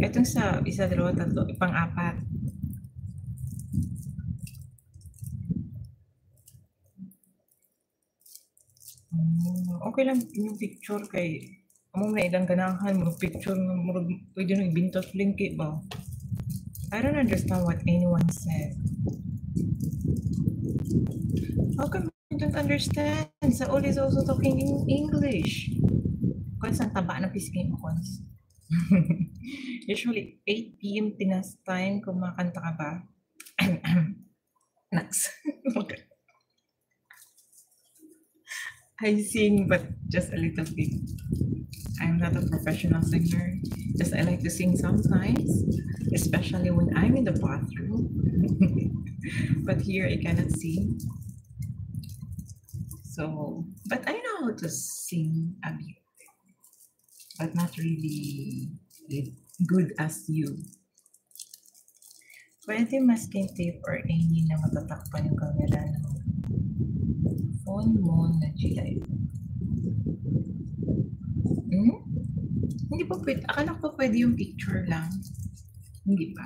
Itong sa isa, dalawa, tatlo, pang-apat. Okay lang yung picture kay amo na ilang ganahan mo picture nga murag pwede nang ibintot linki ba. I don't understand what anyone said. How come you don't understand? Saul is also talking in English. Kung saan taba na piskin mo kons. Usually 8 p.m. Pinas time kumakanta ka ba? Next. Okay. I sing, but just a little bit. I'm not a professional singer. Just I like to sing sometimes, especially when I'm in the bathroom. But here I cannot sing. So, but I know how to sing a bit, but not really good as you. Pwede masking tape or any na matatakpan yung camera ng phone mo na G-Live. Hindi pa pwede. Akala ko pwede yung picture lang. Hindi pa.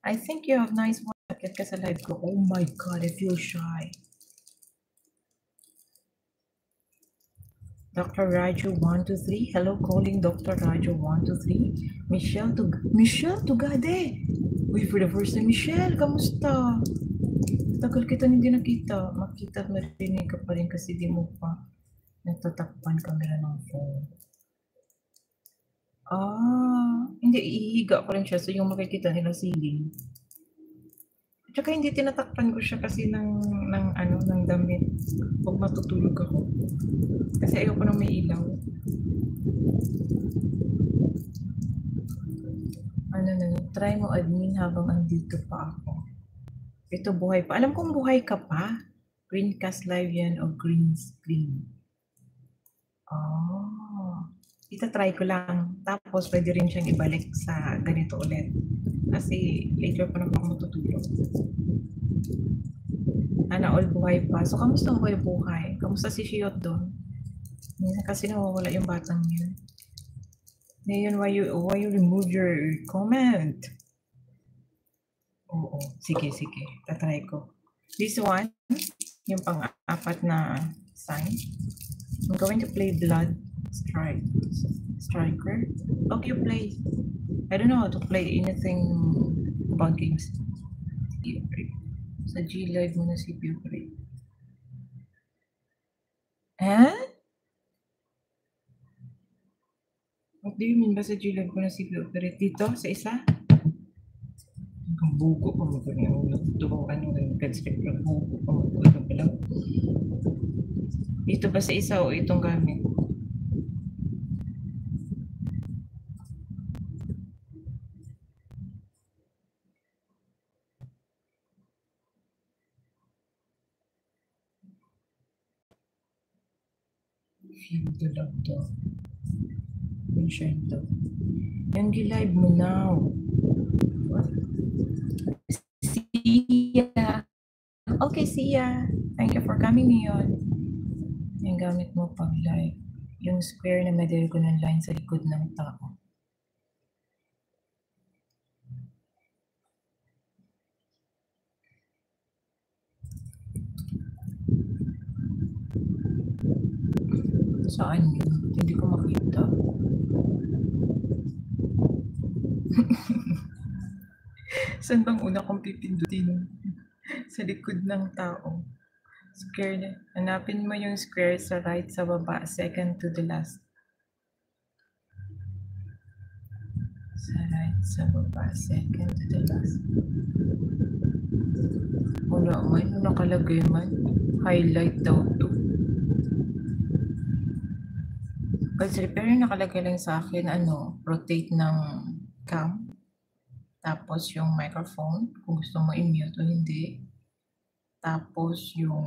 I think you have nice one. Bakit ka sa live ko? Oh my God, I feel shy. Dr. Raju 123. Hello, calling Dr. Raju 123. Michelle Tugade. Uy, for the first time, Michelle, kamusta? Tagal kita hindi nakita. Makita at marinig ka pa rin kasi di mo pa natatakpan camera ng phone. Hindi, ihiga ko rin siya so yung makikita nila ceiling. Tsaka hindi tinatakpan ko siya kasi ng damit. Huwag matutulog ako. Kasi ayoko nang may ilaw. Try mo admin habang andito pa ako. Ito buhay pa. Alam kong buhay ka pa. Greencast live yan o green screen. Ita-try ko lang. Tapos pwede rin siyang ibalik sa ganito ulit. Kasi later pa naman ako matutulog. All buhay pa. So, kamusta ang buhay? Kamusta si Shiot doon? Kasi nawawala yung batang yun. Ngayon, why you remove your comment? Oo. Sige. Tatry ko. This one, yung pang-apat na sign. I'm going to play Blood Striker. Okay, you play. I don't know how to play anything about games. Sa G-Live mo na si Pupre. What do you mean ba sa G-Live ko na si Pupre? Dito, sa isa? Ang buko pa mo ito. Nag-strip ng buko pa mo ito. Dito ba sa isa o itong gamit? Feel the love to. Mention to. Yung G-Live mo now. Sia. Okay, Sia. Thank you for coming ngayon. Yung gamit mo pag live. Yung square na may diagonal line sa likod ng tao. Saan yun? Hindi ko makita. Saan bang una kong pipindutin? Sa likod ng tao. Square na. Hanapin mo yung square sa right sa baba. Second to the last. Sa right sa baba. Second to the last. Wala man. Nakalagay man. Highlight daw to. Kasi pero nakalagay lang sa akin, rotate ng cam. Tapos yung microphone, kung gusto mo i-mute o hindi. Tapos yung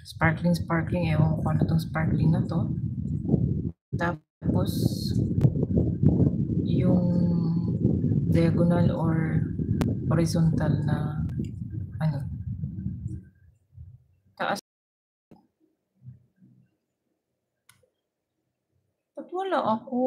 sparkling, ewan ko ano itong sparkling na to. Tapos yung diagonal or horizontal na taas. Ba't wala ako?